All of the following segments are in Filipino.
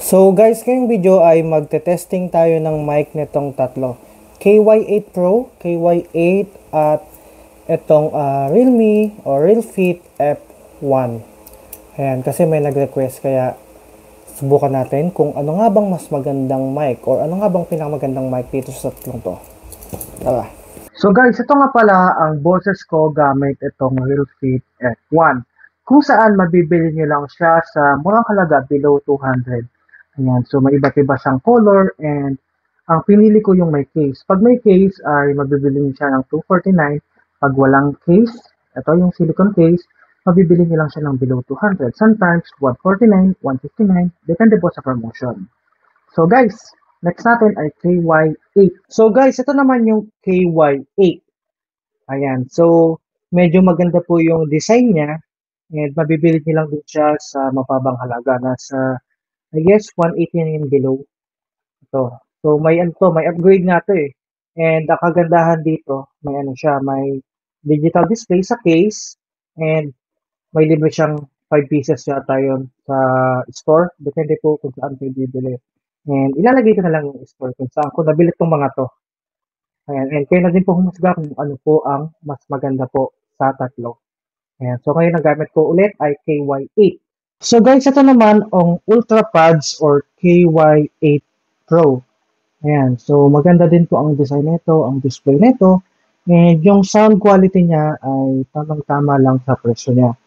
So guys, ngayong video ay magte-testing tayo ng mic nitong tatlo. KY8 Pro, KY8 at itong Realme or Realfit F1. Ayan, kasi may nag-request kaya subukan natin kung ano nga bang mas magandang mic or ano nga bang pinakamagandang mic dito sa tatlong to. Tara. So guys, ito nga pala ang boses ko gamit itong Realfit F1. Kung saan mabibili nyo lang siya sa murang halaga below 200. Ayan, so may iba't iba siyang color and ang pinili ko yung may case. Pag may case ay mabibili nyo siya ng 249. Pag walang case, ito yung silicone case, mabibili nyo lang siya ng below 200. Sometimes 149, 159, depende po sa promotion. So guys, next natin ay KY8. So guys, ito naman yung KY8. Ayan, so medyo maganda po yung design niya and mabibili niyo lang din siya sa mababang halaga. Nasa, I guess, 180 and below. Ito. So may ano to, may upgrade nga to eh. And ang kagandahan dito, may ano siya, may digital display sa case and may libre siyang 5 pieces yata yun sa store. Depende po kung saan kayo bibili. And ilalagay ko na lang yung store kung saan ko nabili itong mga to. Ayan. And kayo na din po humusga kung ano po ang mas maganda po sa tatlo. Ayan. So ngayon ang gamit ko ulit ay KY8. So guys, ito naman ang Ultra Pads or KY8 Pro. Ayan. So maganda din po ang design nito, ang display nito. And yung sound quality niya ay tamang-tama lang sa presyo niya.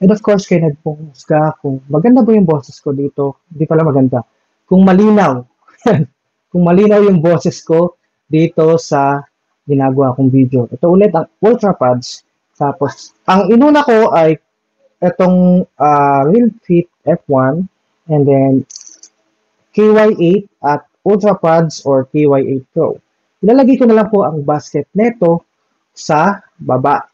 And of course, kayo na po humusga kung maganda ba yung boses ko dito. Hindi pala maganda. Kung malinaw. Kung malinaw yung boses ko dito sa ginagawa kong video. Ito ulit ang Ultra Pads. Tapos, ang inuna ko ay itong Realfit F1 and then KY8 at Ultra Pads or KY8 Pro. Ilalagay ko na lang po ang basket neto sa baba.